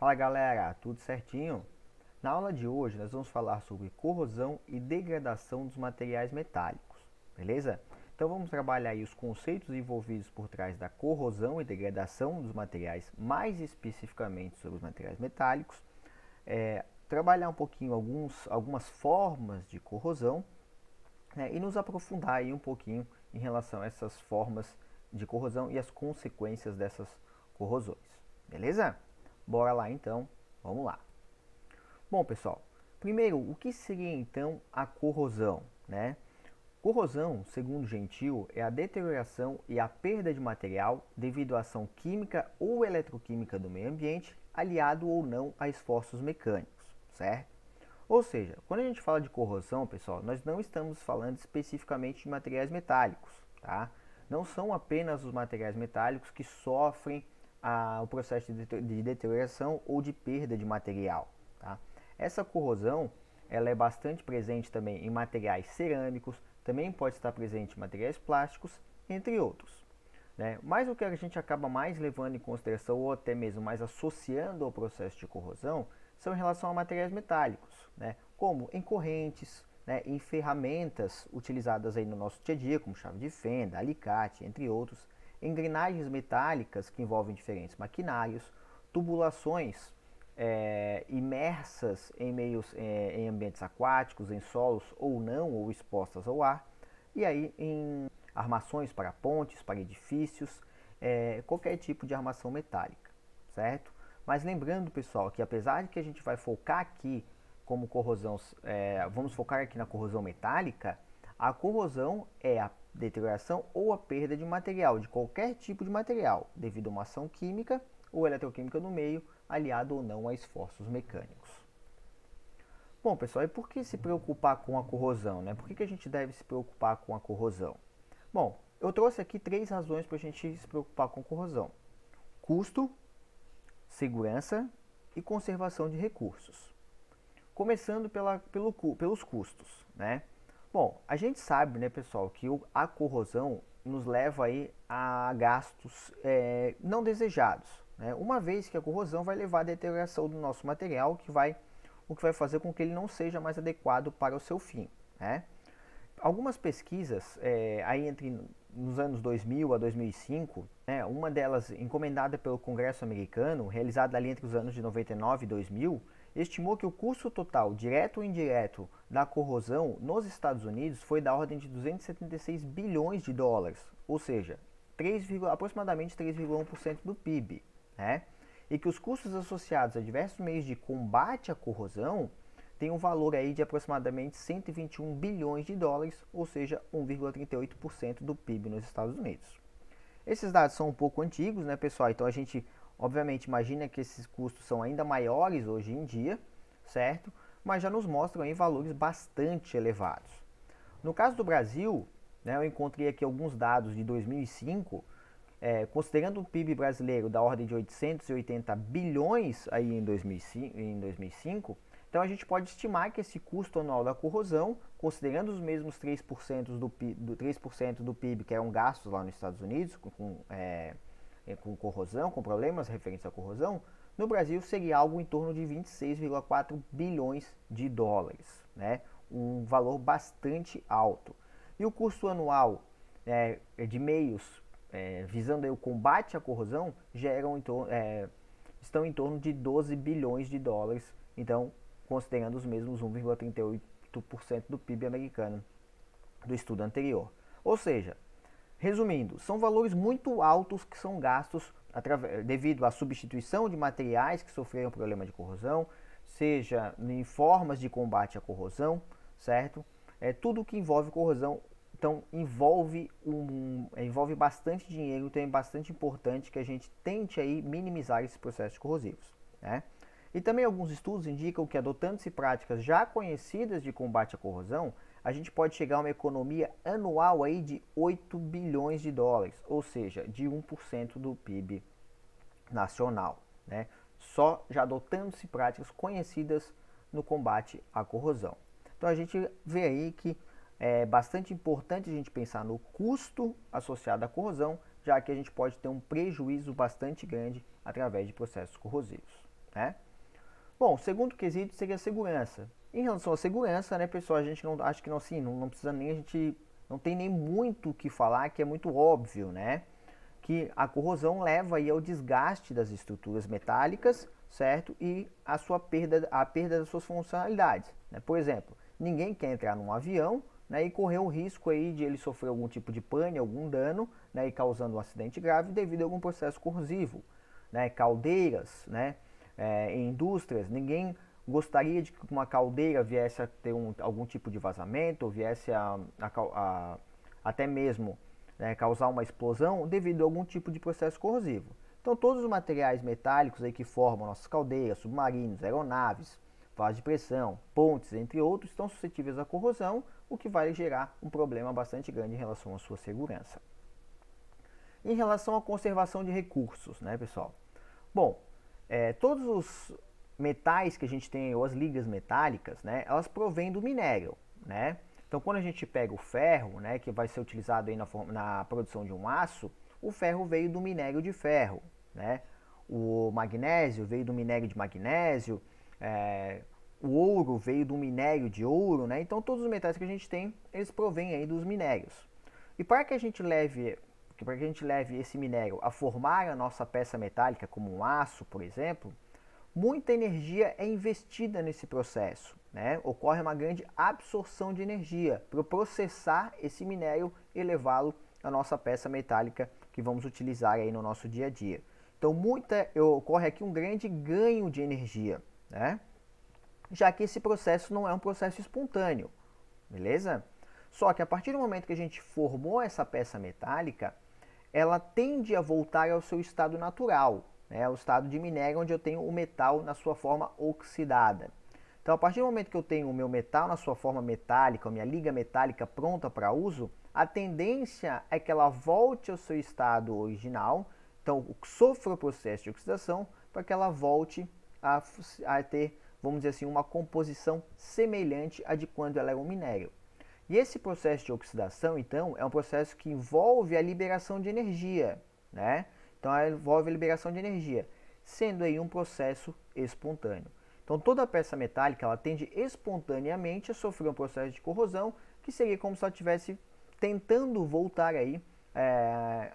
Fala galera, tudo certinho? Na aula de hoje nós vamos falar sobre corrosão e degradação dos materiais metálicos, beleza? Então vamos trabalhar aí os conceitos envolvidos por trás da corrosão e degradação dos materiais, mais especificamente sobre os materiais metálicos, trabalhar um pouquinho algumas formas de corrosão, né, e nos aprofundar aí um pouquinho em relação a essas formas de corrosão e as consequências dessas corrosões, beleza? Bora lá então, vamos lá. Bom pessoal, primeiro, o que seria então a corrosão, né? Corrosão, segundo Gentil, é a deterioração e a perda de material devido à ação química ou eletroquímica do meio ambiente, aliado ou não a esforços mecânicos, certo? Ou seja, quando a gente fala de corrosão, pessoal, nós não estamos falando especificamente de materiais metálicos, tá? Não são apenas os materiais metálicos que sofrem o processo de deterioração ou de perda de material, tá? Essa corrosão, ela é bastante presente também em materiais cerâmicos, também pode estar presente em materiais plásticos, entre outros, né? Mas o que a gente acaba mais levando em consideração ou até mesmo mais associando ao processo de corrosão são em relação a materiais metálicos, né? Como em correntes, né? Em ferramentas utilizadas aí no nosso dia a dia, como chave de fenda, alicate, entre outros, engrenagens metálicas que envolvem diferentes maquinários, tubulações imersas em em ambientes aquáticos, em solos ou não, ou expostas ao ar, e aí em armações para pontes, para edifícios, qualquer tipo de armação metálica, certo? Mas lembrando, pessoal, que apesar de que a gente vai focar aqui como corrosão, vamos focar aqui na corrosão metálica, a corrosão é a deterioração ou a perda de material, de qualquer tipo de material, devido a uma ação química ou eletroquímica no meio, aliado ou não a esforços mecânicos. Bom, pessoal, e por que se preocupar com a corrosão, né? Por que a gente deve se preocupar com a corrosão? Bom, eu trouxe aqui 3 razões para a gente se preocupar com corrosão: custo, segurança e conservação de recursos. Começando pelos custos, né? Bom, a gente sabe, né, pessoal, que a corrosão nos leva aí a gastos não desejados, né? Uma vez que a corrosão vai levar à deterioração do nosso material, o que vai fazer com que ele não seja mais adequado para o seu fim, né? Algumas pesquisas, aí nos anos 2000 a 2005, né, uma delas encomendada pelo Congresso americano, realizada ali entre os anos de 99 e 2000, estimou que o custo total, direto ou indireto, da corrosão nos Estados Unidos foi da ordem de 276 bilhões de dólares, ou seja, aproximadamente 3,1% do PIB, né? E que os custos associados a diversos meios de combate à corrosão tem um valor aí de aproximadamente 121 bilhões de dólares, ou seja, 1,38% do PIB nos Estados Unidos. Esses dados são um pouco antigos, né, pessoal? Então a gente, obviamente, imagina que esses custos são ainda maiores hoje em dia, certo? Mas já nos mostram aí valores bastante elevados. No caso do Brasil, né, eu encontrei aqui alguns dados de 2005, considerando o PIB brasileiro da ordem de 880 bilhões aí em 2005, então a gente pode estimar que esse custo anual da corrosão, considerando os mesmos 3% do PIB que eram gastos lá nos Estados Unidos com corrosão, com problemas referentes à corrosão, no Brasil seria algo em torno de 26,4 bilhões de dólares, né? Um valor bastante alto. E o custo anual de meios visando aí o combate à corrosão estão em torno de 12 bilhões de dólares, então considerando os mesmos 1,38% do PIB americano do estudo anterior. Ou seja, resumindo, são valores muito altos que são gastos devido à substituição de materiais que sofreram problema de corrosão, seja em formas de combate à corrosão, certo? Tudo que envolve corrosão, então envolve bastante dinheiro, então é bastante importante que a gente tente aí minimizar esses processos corrosivos, né? E também alguns estudos indicam que adotando-se práticas já conhecidas de combate à corrosão, a gente pode chegar a uma economia anual aí de 8 bilhões de dólares, ou seja, de 1% do PIB nacional, né? Só já adotando-se práticas conhecidas no combate à corrosão. Então a gente vê aí que é bastante importante a gente pensar no custo associado à corrosão, já que a gente pode ter um prejuízo bastante grande através de processos corrosivos. né? Bom, o segundo quesito seria a segurança. Em relação à segurança, né, pessoal, a gente não acho que não, assim, não precisa nem a gente não tem nem muito o que falar, que é muito óbvio, né? Que a corrosão leva aí ao desgaste das estruturas metálicas, certo? E a perda das suas funcionalidades, né? Por exemplo, ninguém quer entrar num avião, né, e correr o risco aí de ele sofrer algum tipo de pane, algum dano, né, e causando um acidente grave devido a algum processo corrosivo, né? Caldeiras, né? Em indústrias, ninguém gostaria de que uma caldeira viesse a ter algum tipo de vazamento, ou viesse até mesmo, né, causar uma explosão devido a algum tipo de processo corrosivo. Então todos os materiais metálicos aí que formam nossas caldeiras, submarinos, aeronaves, vasos de pressão, pontes, entre outros, estão suscetíveis à corrosão, o que vai gerar um problema bastante grande em relação à sua segurança. Em relação à conservação de recursos, né, pessoal? Bom, todos os metais que a gente tem, ou as ligas metálicas, né, elas provêm do minério, né? Então, quando a gente pega o ferro, né, que vai ser utilizado aí na produção de um aço, o ferro veio do minério de ferro, né? O magnésio veio do minério de magnésio, o ouro veio do minério de ouro, né? Então, todos os metais que a gente tem, eles provêm aí dos minérios. E para que a gente leve esse minério a formar a nossa peça metálica, como um aço, por exemplo, muita energia é investida nesse processo, né? Ocorre uma grande absorção de energia para processar esse minério e levá-lo à nossa peça metálica que vamos utilizar aí no nosso dia a dia. Então ocorre aqui um grande ganho de energia, né? Já que esse processo não é um processo espontâneo, beleza? Só que a partir do momento que a gente formou essa peça metálica, ela tende a voltar ao seu estado natural, né, o estado de minério, onde eu tenho o metal na sua forma oxidada. Então, a partir do momento que eu tenho o meu metal na sua forma metálica, a minha liga metálica pronta para uso, a tendência é que ela volte ao seu estado original, então sofra o processo de oxidação, para que ela volte a ter, vamos dizer assim, uma composição semelhante à de quando ela era um minério. E esse processo de oxidação, então, é um processo que envolve a liberação de energia, né? Então, envolve a liberação de energia, sendo aí um processo espontâneo. Então, toda peça metálica, ela tende espontaneamente a sofrer um processo de corrosão, que seria como se ela estivesse tentando voltar aí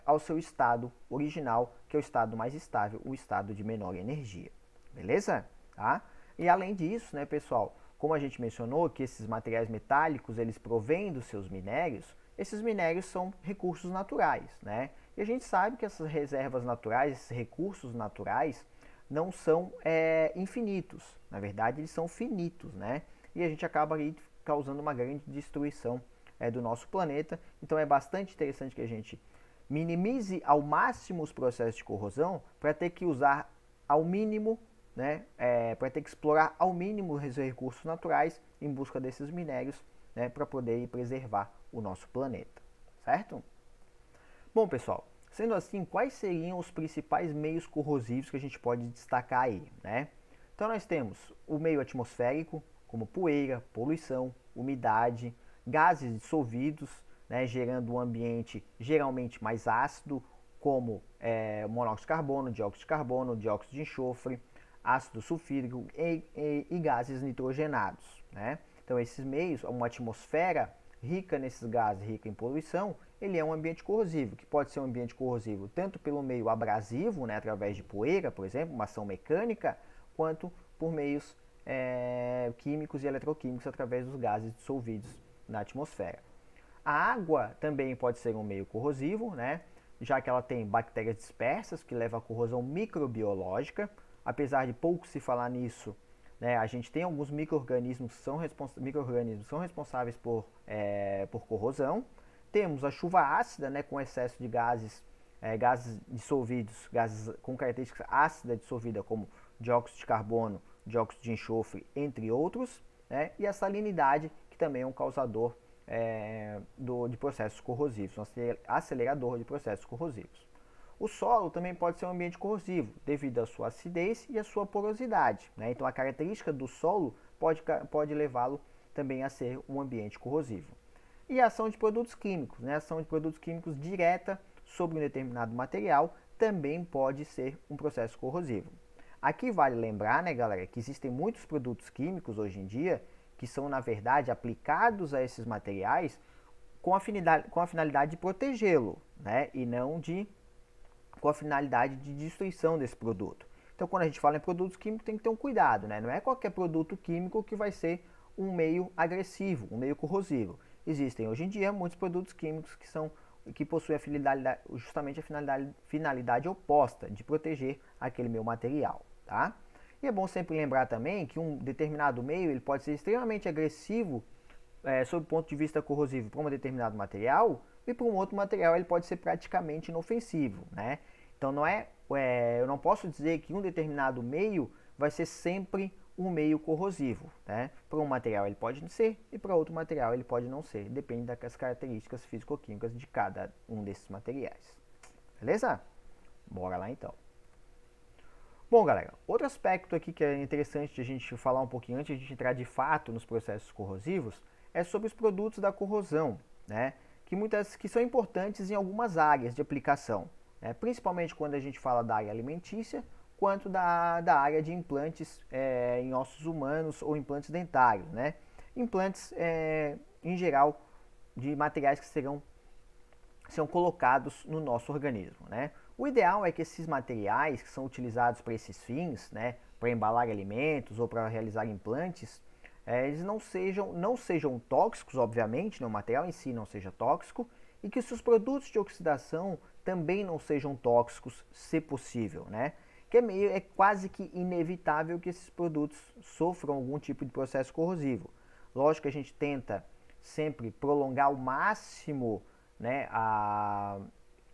ao seu estado original, que é o estado mais estável, o estado de menor energia. Beleza? Tá? E além disso, né, pessoal, como a gente mencionou que esses materiais metálicos, eles provêm dos seus minérios, esses minérios são recursos naturais, né? E a gente sabe que essas reservas naturais, esses recursos naturais, não são infinitos. Na verdade, eles são finitos, né? E a gente acaba aí causando uma grande destruição do nosso planeta. Então é bastante interessante que a gente minimize ao máximo os processos de corrosão para ter que usar ao mínimo, né, para ter que explorar ao mínimo os recursos naturais em busca desses minérios, né, para poder preservar o nosso planeta, certo? Bom, pessoal, sendo assim, quais seriam os principais meios corrosivos que a gente pode destacar aí, né? Então nós temos o meio atmosférico, como poeira, poluição, umidade, gases dissolvidos, né, gerando um ambiente geralmente mais ácido, como monóxido de carbono, dióxido de enxofre, ácido sulfídrico e gases nitrogenados, né? Então esses meios, uma atmosfera rica nesses gases, rica em poluição, ele é um ambiente corrosivo, que pode ser um ambiente corrosivo tanto pelo meio abrasivo, né, através de poeira, por exemplo, uma ação mecânica, quanto por meios químicos e eletroquímicos através dos gases dissolvidos na atmosfera. A água também pode ser um meio corrosivo, né, já que ela tem bactérias dispersas, que levam à corrosão microbiológica. Apesar de pouco se falar nisso, né, a gente tem alguns micro-organismos que são responsáveis por corrosão. Temos a chuva ácida, né, com excesso de gases dissolvidos, gases com características ácidas dissolvidas, como dióxido de carbono, dióxido de enxofre, entre outros, né, e a salinidade, que também é um causador de processos corrosivos, um acelerador de processos corrosivos. O solo também pode ser um ambiente corrosivo, devido à sua acidez e à sua porosidade, né? Então a característica do solo pode levá-lo também a ser um ambiente corrosivo. E a ação de produtos químicos, né? A ação de produtos químicos direta sobre um determinado material também pode ser um processo corrosivo. Aqui vale lembrar, né, galera, que existem muitos produtos químicos hoje em dia que são, na verdade, aplicados a esses materiais com a finalidade de protegê-lo, né, e não com a finalidade de destruição desse produto. Então, quando a gente fala em produtos químicos, tem que ter um cuidado, né? Não é qualquer produto químico que vai ser um meio agressivo, um meio corrosivo. Existem hoje em dia muitos produtos químicos que possuem justamente a finalidade oposta de proteger aquele meio material, tá? E é bom sempre lembrar também que um determinado meio ele pode ser extremamente agressivo sob o ponto de vista corrosivo para um determinado material e para um outro material ele pode ser praticamente inofensivo, né? Então eu não posso dizer que um determinado meio vai ser sempre um meio corrosivo, né? Para um material ele pode ser e para outro material ele pode não ser, depende das características físico-químicas de cada um desses materiais. Beleza? Bora lá então. Bom, galera, outro aspecto aqui que é interessante de a gente falar um pouquinho antes de a gente entrar de fato nos processos corrosivos é sobre os produtos da corrosão, né? Que são importantes em algumas áreas de aplicação, né? Principalmente quando a gente fala da área alimentícia, quanto da área de implantes em ossos humanos ou implantes dentários, né? Implantes, em geral, de materiais que são colocados no nosso organismo, né? O ideal é que esses materiais que são utilizados para esses fins, né, para embalar alimentos ou para realizar implantes, eles não sejam tóxicos, obviamente, né, o material em si não seja tóxico, e que seus produtos de oxidação também não sejam tóxicos, se possível, né? Que é quase que inevitável que esses produtos sofram algum tipo de processo corrosivo. Lógico que a gente tenta sempre prolongar ao máximo, né,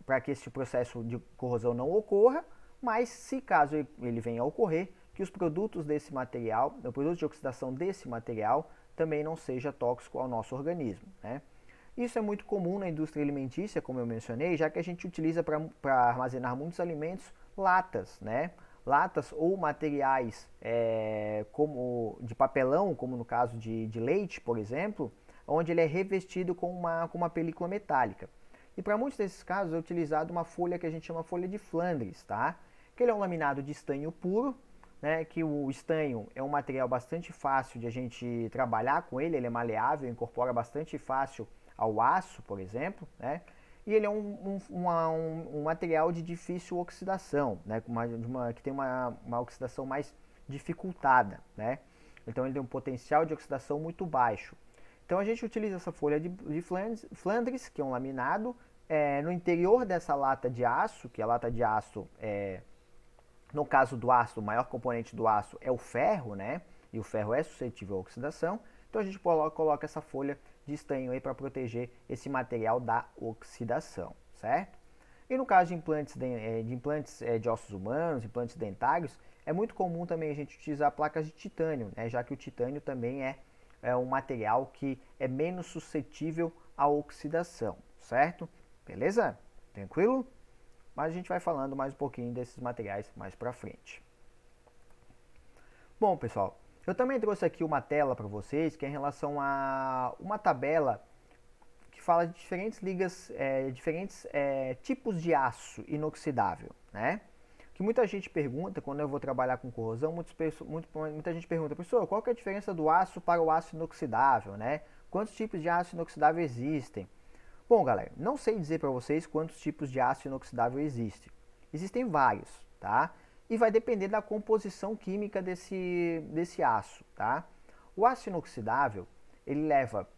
para que esse processo de corrosão não ocorra, mas se caso ele venha a ocorrer, que os produtos desse material, o produto de oxidação desse material, também não seja tóxico ao nosso organismo, né? Isso é muito comum na indústria alimentícia, como eu mencionei, já que a gente utiliza para armazenar muitos alimentos latas, né? Latas ou materiais como de papelão, como no caso de leite, por exemplo, onde ele é revestido com uma película metálica. E para muitos desses casos é utilizado uma folha que a gente chama folha de Flandres, tá? Que ele é um laminado de estanho puro, né? Que o estanho é um material bastante fácil de a gente trabalhar com ele é maleável, incorpora bastante fácil ao aço, por exemplo, né? E ele é um material de difícil oxidação, né? Que tem uma oxidação mais dificultada, né? Então ele tem um potencial de oxidação muito baixo. Então a gente utiliza essa folha de Flandres, que é um laminado, no interior dessa lata de aço, que a lata de aço, no caso do aço, o maior componente do aço é o ferro, né? E o ferro é suscetível à oxidação. Então a gente coloca essa folha de estanho aí para proteger esse material da oxidação, certo? E no caso de implantes de ossos humanos, implantes dentários, é muito comum também a gente utilizar placas de titânio, né? Já que o titânio também é um material que é menos suscetível à oxidação, certo? Beleza? Tranquilo? Mas a gente vai falando mais um pouquinho desses materiais mais pra frente. Bom, pessoal, eu também trouxe aqui uma tela para vocês que é em relação a uma tabela que fala de diferentes tipos de aço inoxidável, né? Que muita gente pergunta, quando eu vou trabalhar com corrosão, muita gente pergunta, professor, qual que é a diferença do aço para o aço inoxidável, né? Quantos tipos de aço inoxidável existem? Bom, galera, não sei dizer para vocês quantos tipos de aço inoxidável existem. Existem vários, tá? E vai depender da composição química desse aço, tá? O aço inoxidável, ele leva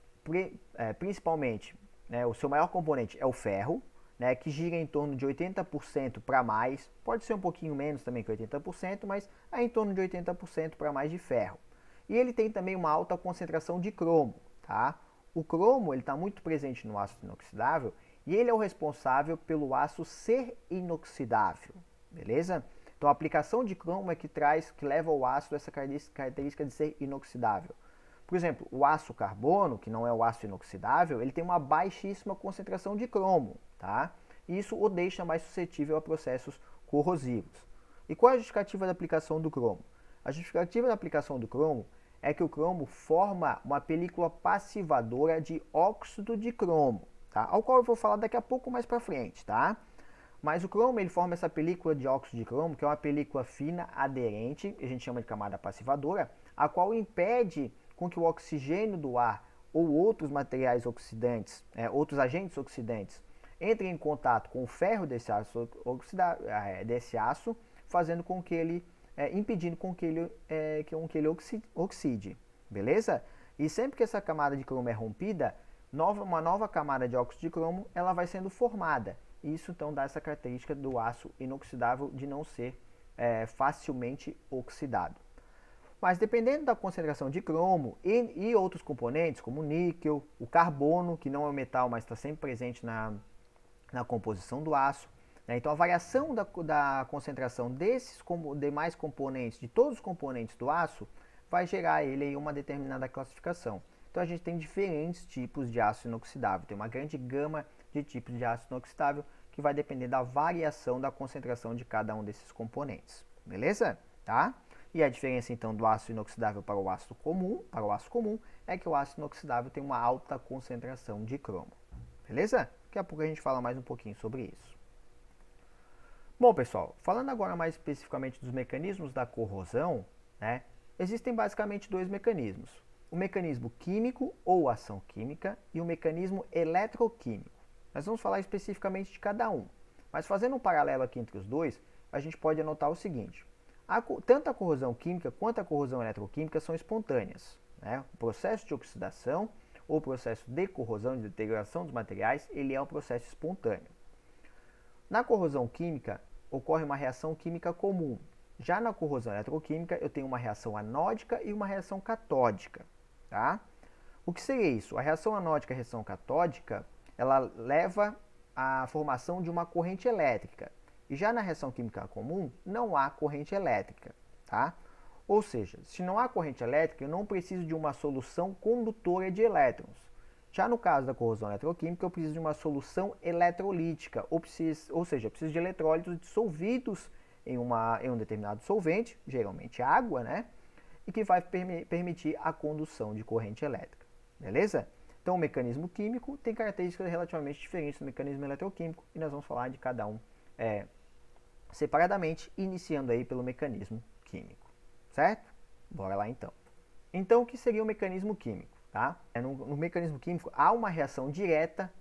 principalmente, né, o seu maior componente é o ferro, né, que gira em torno de 80% para mais, pode ser um pouquinho menos também que 80%, mas é em torno de 80% para mais de ferro. E ele tem também uma alta concentração de cromo, tá? O cromo ele está muito presente no aço inoxidável e ele é o responsável pelo aço ser inoxidável, beleza? Então a aplicação de cromo é que leva o aço a essa característica de ser inoxidável. Por exemplo, o aço carbono, que não é o aço inoxidável, ele tem uma baixíssima concentração de cromo, tá? E isso o deixa mais suscetível a processos corrosivos. E qual é a justificativa da aplicação do cromo? A justificativa da aplicação do cromo é que o cromo forma uma película passivadora de óxido de cromo, tá? Ao qual eu vou falar daqui a pouco mais para frente, tá? Mas o cromo ele forma essa película de óxido de cromo, que é uma película fina, aderente, a gente chama de camada passivadora, a qual impede com que o oxigênio do ar ou outros materiais oxidantes, outros agentes oxidantes, entrem em contato com o ferro desse aço, fazendo com que ele, impedindo com que ele oxide, beleza? E sempre que essa camada de cromo é rompida, uma nova camada de óxido de cromo ela vai sendo formada. Isso então dá essa característica do aço inoxidável de não ser facilmente oxidado. Mas dependendo da concentração de cromo e outros componentes, como o níquel, o carbono, que não é um metal, mas está sempre presente na composição do aço, né? Então a variação da concentração desses demais componentes, de todos os componentes do aço, vai gerar ele em uma determinada classificação. Então a gente tem diferentes tipos de aço inoxidável, tem uma grande gama de tipos de aço inoxidável que vai depender da variação da concentração de cada um desses componentes, beleza? Tá? E a diferença então do aço inoxidável para o aço comum, é que o aço inoxidável tem uma alta concentração de cromo, beleza? Daqui a pouco a gente fala mais um pouquinho sobre isso. Bom, pessoal, falando agora mais especificamente dos mecanismos da corrosão, né, existem basicamente dois mecanismos. O mecanismo químico ou ação química e o mecanismo eletroquímico. Nós vamos falar especificamente de cada um, mas fazendo um paralelo aqui entre os dois, a gente pode anotar o seguinte. Tanto a corrosão química quanto a corrosão eletroquímica são espontâneas, né? O processo de oxidação ou processo de corrosão, de deterioração dos materiais, ele é um processo espontâneo. Na corrosão química, ocorre uma reação química comum. Já na corrosão eletroquímica, eu tenho uma reação anódica e uma reação catódica. Tá? O que seria isso? A reação anódica e a reação catódica, ela leva à formação de uma corrente elétrica. E já na reação química comum, não há corrente elétrica. Tá? Ou seja, se não há corrente elétrica, eu não preciso de uma solução condutora de elétrons. Já no caso da corrosão eletroquímica, eu preciso de uma solução eletrolítica, ou seja, eu preciso de eletrólitos dissolvidos em um determinado solvente, geralmente água, né? E que vai permitir a condução de corrente elétrica, beleza? Então, o mecanismo químico tem características relativamente diferentes do mecanismo eletroquímico e nós vamos falar de cada um separadamente, iniciando aí pelo mecanismo químico, certo? Bora lá então. Então, o que seria o mecanismo químico? Tá? No mecanismo químico, há uma reação direta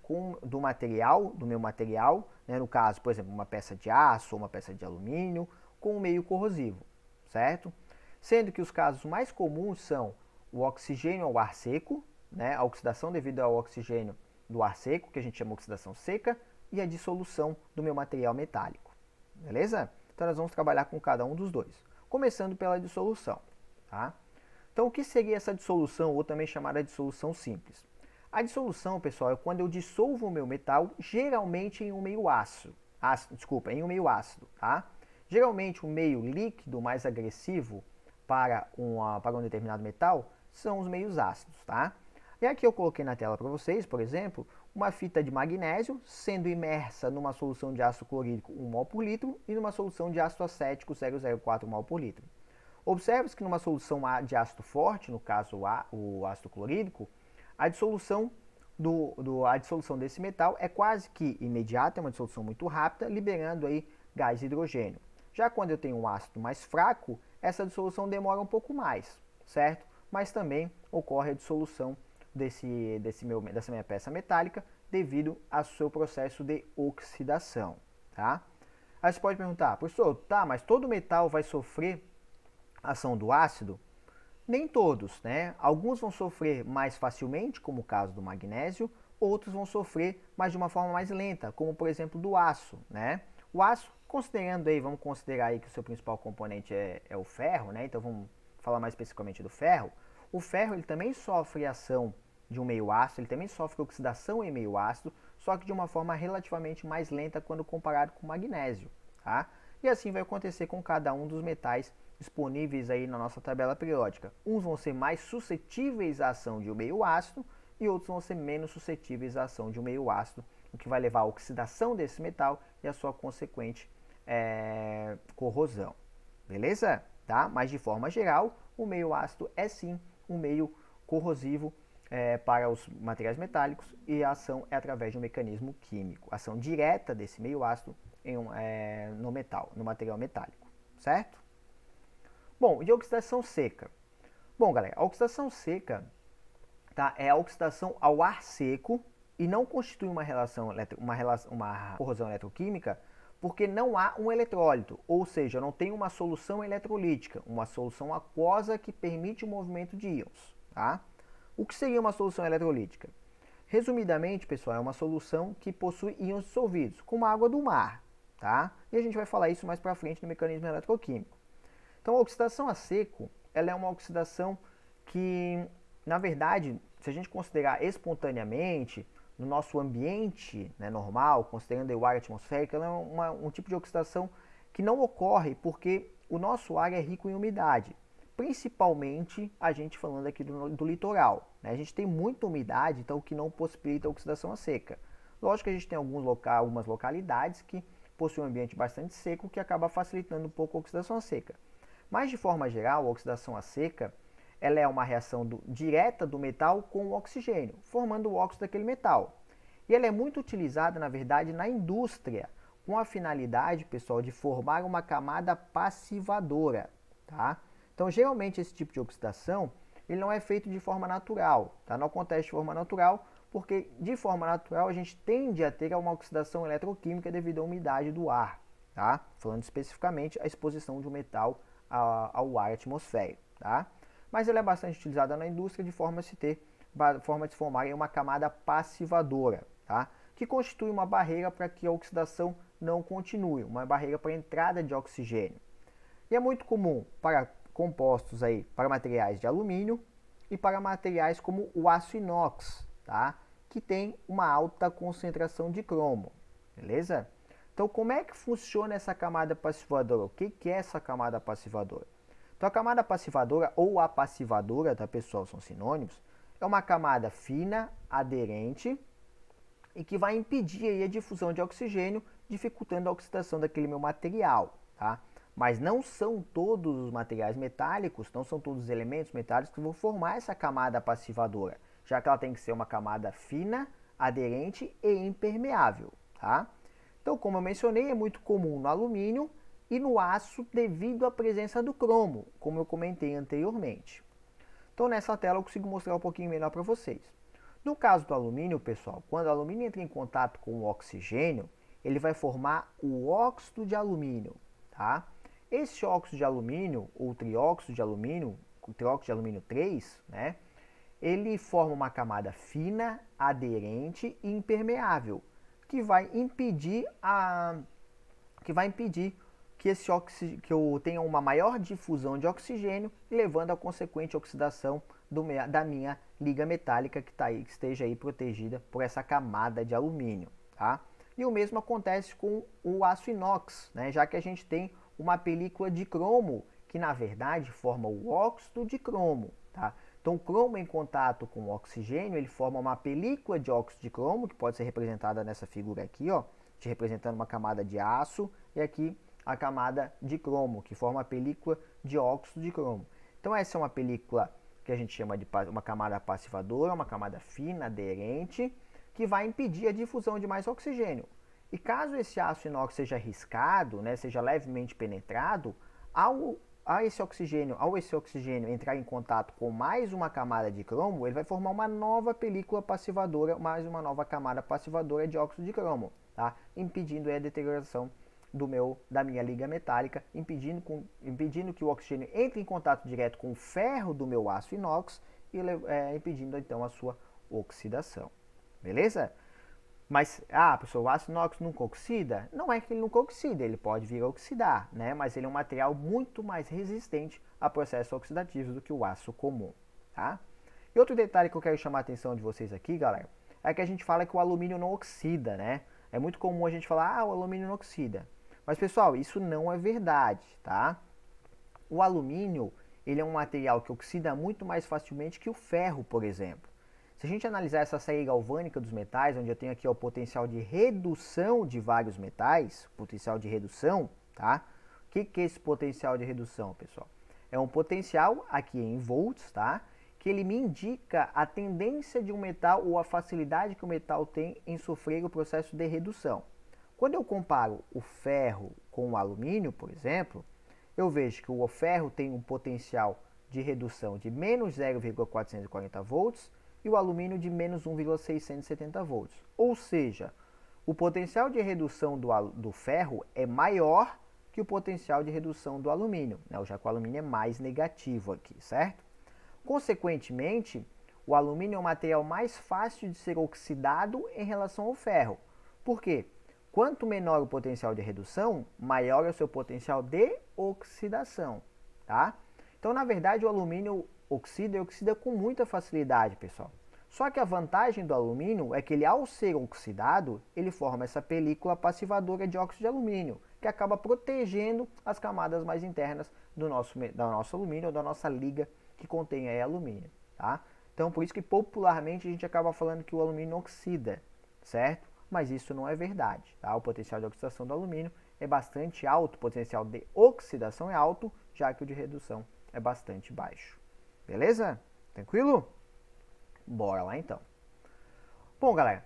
do meu material, né? No caso, por exemplo, uma peça de aço ou uma peça de alumínio, com um meio corrosivo, certo? Sendo que os casos mais comuns são o oxigênio ao ar seco, né? A oxidação devido ao oxigênio do ar seco, que a gente chama de oxidação seca, e a dissolução do meu material metálico, beleza? Então nós vamos trabalhar com cada um dos dois, começando pela dissolução, tá? Então, o que seria essa dissolução, ou também chamada de dissolução simples? A dissolução, pessoal, é quando eu dissolvo o meu metal, geralmente em um meio ácido, em um meio ácido, tá? Geralmente, o meio líquido mais agressivo para um determinado metal são os meios ácidos, tá? E aqui eu coloquei na tela para vocês, por exemplo, uma fita de magnésio sendo imersa numa solução de ácido clorídrico 1 mol por litro e numa solução de ácido acético 0,04 mol por litro. Observe-se que numa solução de ácido forte, no caso o ácido clorídrico, a dissolução desse metal é quase que imediata, é uma dissolução muito rápida, liberando aí gás hidrogênio. Já quando eu tenho um ácido mais fraco, essa dissolução demora um pouco mais, certo? Mas também ocorre a dissolução dessa minha peça metálica devido ao seu processo de oxidação, tá? Aí você pode perguntar, professor, tá, mas todo metal vai sofrer ação do ácido? Nem todos, né? Alguns vão sofrer mais facilmente, como o caso do magnésio, outros vão sofrer, mas de uma forma mais lenta, como por exemplo do aço, né? O aço, vamos considerar aí que o seu principal componente é o ferro, né? Então vamos falar mais especificamente do ferro. O ferro ele também sofre ação de um meio ácido, ele também sofre oxidação em meio ácido, só que de uma forma relativamente mais lenta quando comparado com o magnésio, tá? E assim vai acontecer com cada um dos metais disponíveis aí na nossa tabela periódica. Uns vão ser mais suscetíveis à ação de um meio ácido e outros vão ser menos suscetíveis à ação de um meio ácido, o que vai levar à oxidação desse metal e à sua consequente corrosão. Beleza? Tá? Mas de forma geral, o meio ácido é sim um meio corrosivo para os materiais metálicos e a ação é através de um mecanismo químico. A ação direta desse meio ácido no material metálico, certo? Bom, de oxidação seca. Bom, galera, a oxidação seca, tá, é a oxidação ao ar seco e não constitui uma corrosão eletroquímica porque não há um eletrólito, ou seja, não tem uma solução eletrolítica, uma solução aquosa que permite o movimento de íons. Tá? O que seria uma solução eletrolítica? Resumidamente, pessoal, é uma solução que possui íons dissolvidos, como a água do mar. Tá? E a gente vai falar isso mais para frente no mecanismo eletroquímico. Então, a oxidação a seco, ela é uma oxidação que, na verdade, se a gente considerar espontaneamente, no nosso ambiente, né, normal, considerando o ar atmosférico, ela é um tipo de oxidação que não ocorre porque o nosso ar é rico em umidade. Principalmente a gente falando aqui do litoral. Né? A gente tem muita umidade, então o que não possibilita a oxidação a seca. Lógico que a gente tem algumas localidades que possuem um ambiente bastante seco, que acaba facilitando um pouco a oxidação a seca. Mas de forma geral, a oxidação a seca ela é uma reação direta do metal com o oxigênio, formando o óxido daquele metal. E ela é muito utilizada, na verdade, na indústria, com a finalidade, pessoal, de formar uma camada passivadora. Tá? Então, geralmente, esse tipo de oxidação ele não é feito de forma natural. Tá? Não acontece de forma natural, porque de forma natural a gente tende a ter uma oxidação eletroquímica devido à umidade do ar. Tá? Falando especificamente a exposição de um metal ao ar atmosférico. Tá? Mas ela é bastante utilizada na indústria de forma de se formar em uma camada passivadora, tá? Que constitui uma barreira para que a oxidação não continue, uma barreira para a entrada de oxigênio. E é muito comum para compostos para materiais de alumínio e para materiais como o aço inox, tá? Que tem uma alta concentração de cromo, beleza? Então, como é que funciona essa camada passivadora? O que é essa camada passivadora? Então, a camada passivadora ou apassivadora, tá, pessoal, são sinônimos, é uma camada fina, aderente e que vai impedir aí a difusão de oxigênio, dificultando a oxidação daquele meu material, tá? Mas não são todos os materiais metálicos, não são todos os elementos metálicos que vão formar essa camada passivadora, já que ela tem que ser uma camada fina, aderente e impermeável, tá? Então, como eu mencionei, é muito comum no alumínio e no aço devido à presença do cromo, como eu comentei anteriormente. Então nessa tela eu consigo mostrar um pouquinho melhor para vocês. No caso do alumínio, pessoal, quando o alumínio entra em contato com o oxigênio, ele vai formar o óxido de alumínio. Tá? Esse óxido de alumínio, ou trióxido de alumínio, o trióxido de alumínio 3, né, ele forma uma camada fina, aderente e impermeável, que vai impedir que eu tenha uma maior difusão de oxigênio, levando à consequente oxidação da minha liga metálica que esteja aí protegida por essa camada de alumínio. Tá? E o mesmo acontece com o aço inox, né? Já que a gente tem uma película de cromo, que na verdade forma o óxido de cromo. Tá? Então o cromo em contato com o oxigênio, ele forma uma película de óxido de cromo, que pode ser representada nessa figura aqui, ó, representando uma camada de aço, e aqui a camada de cromo, que forma a película de óxido de cromo. Então essa é uma película que a gente chama de uma camada passivadora, uma camada fina, aderente, que vai impedir a difusão de mais oxigênio. E caso esse aço inox seja riscado, né, seja levemente penetrado, ao esse oxigênio entrar em contato com mais uma camada de cromo, ele vai formar uma nova película passivadora, mais uma nova camada passivadora de óxido de cromo, tá? Impedindo a deterioração da minha liga metálica, impedindo que o oxigênio entre em contato direto com o ferro do meu aço inox e impedindo então a sua oxidação. Beleza? Mas, professor, o aço inox nunca oxida? Não é que ele nunca oxida, ele pode vir a oxidar, né? Mas ele é um material muito mais resistente a processos oxidativos do que o aço comum, tá? E outro detalhe que eu quero chamar a atenção de vocês aqui, galera, é que a gente fala que o alumínio não oxida, né? É muito comum a gente falar, o alumínio não oxida. Mas, pessoal, isso não é verdade, tá? O alumínio, ele é um material que oxida muito mais facilmente que o ferro, por exemplo. Se a gente analisar essa série galvânica dos metais, onde eu tenho aqui o potencial de redução de vários metais, potencial de redução, tá? O que é esse potencial de redução, pessoal? É um potencial aqui em volts, tá? Que ele me indica a tendência de um metal ou a facilidade que o metal tem em sofrer o processo de redução. Quando eu comparo o ferro com o alumínio, por exemplo, eu vejo que o ferro tem um potencial de redução de menos 0,440 volts e o alumínio de menos 1,670 volts. Ou seja, o potencial de redução do ferro é maior que o potencial de redução do alumínio, né? Já que o alumínio é mais negativo aqui, certo? Consequentemente, o alumínio é o material mais fácil de ser oxidado em relação ao ferro. Por quê? Quanto menor o potencial de redução, maior é o seu potencial de oxidação, tá? Então, na verdade, o alumínio oxida e oxida com muita facilidade, pessoal. Só que a vantagem do alumínio é que ele, ao ser oxidado, ele forma essa película passivadora de óxido de alumínio, que acaba protegendo as camadas mais internas do nosso alumínio ou da nossa liga que contém aí alumínio, tá? Então, por isso que popularmente a gente acaba falando que o alumínio oxida, certo? Mas isso não é verdade, tá? O potencial de oxidação do alumínio é bastante alto, o potencial de oxidação é alto, já que o de redução é bastante baixo. Beleza? Tranquilo? Bora lá então. Bom, galera,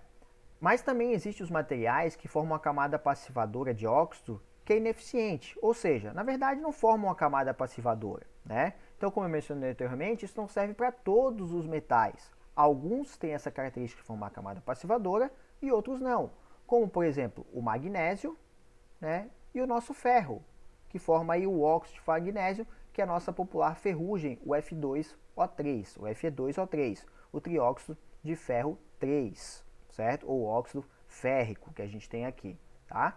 mas também existem os materiais que formam uma camada passivadora de óxido que é ineficiente, ou seja, na verdade não formam uma camada passivadora, né? Então, como eu mencionei anteriormente, isso não serve para todos os metais. Alguns têm essa característica de formar uma camada passivadora e outros não, como por exemplo o magnésio, né, e o nosso ferro, que forma aí o óxido de magnésio, que é a nossa popular ferrugem, o Fe2O3, o Fe2O3, o trióxido de ferro 3, certo? Ou óxido férrico que a gente tem aqui, tá?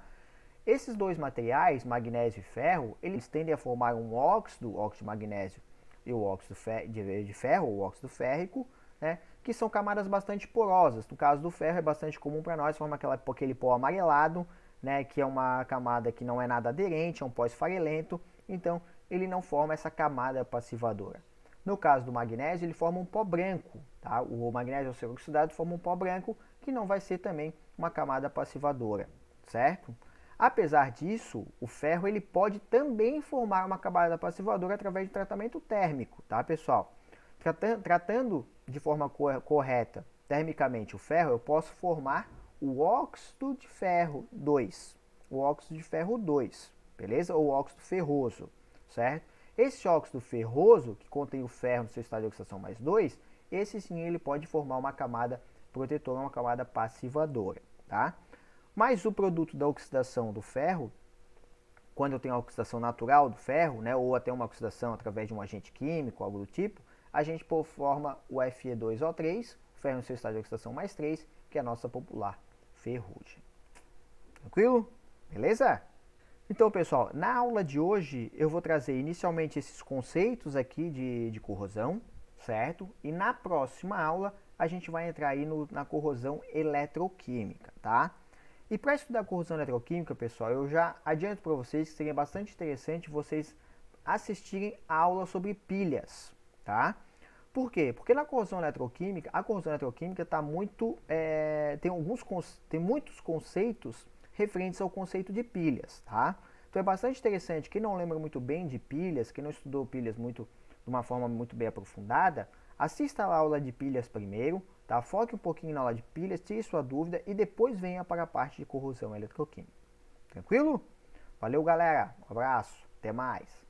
Esses dois materiais, magnésio e ferro, eles tendem a formar um óxido de magnésio e o óxido de ferro, o óxido férrico, né, que são camadas bastante porosas. No caso do ferro é bastante comum para nós, forma aquele pó amarelado, né, que é uma camada que não é nada aderente, é um pó esfarelento, então ele não forma essa camada passivadora. No caso do magnésio, ele forma um pó branco, tá? O magnésio ao ser oxidado forma um pó branco que não vai ser também uma camada passivadora, certo? Apesar disso, o ferro ele pode também formar uma camada passivadora através de tratamento térmico, tá, pessoal? Tratando de forma correta termicamente o ferro, eu posso formar o óxido de ferro 2, o óxido de ferro 2, beleza? Ou óxido ferroso, certo? Esse óxido ferroso, que contém o ferro no seu estado de oxidação mais 2, esse sim ele pode formar uma camada protetora, uma camada passivadora, tá? Mas o produto da oxidação do ferro, quando eu tenho a oxidação natural do ferro, né, ou até uma oxidação através de um agente químico, algo do tipo, a gente forma o Fe2O3, o ferro no seu estado de oxidação mais 3, que é a nossa popular ferrugem. Tranquilo? Beleza? Então, pessoal, na aula de hoje eu vou trazer inicialmente esses conceitos aqui de corrosão, certo? E na próxima aula a gente vai entrar aí na corrosão eletroquímica, tá? E para estudar a corrosão eletroquímica, pessoal, eu já adianto para vocês que seria bastante interessante vocês assistirem a aula sobre pilhas, tá? Por quê? Porque na corrosão eletroquímica, a corrosão eletroquímica tem muitos conceitos referentes ao conceito de pilhas, tá? Então é bastante interessante, quem não lembra muito bem de pilhas, quem não estudou pilhas de uma forma muito bem aprofundada, assista a aula de pilhas primeiro, tá? Foque um pouquinho na aula de pilhas, tire sua dúvida e depois venha para a parte de corrosão eletroquímica. Tranquilo? Valeu, galera. Um abraço. Até mais.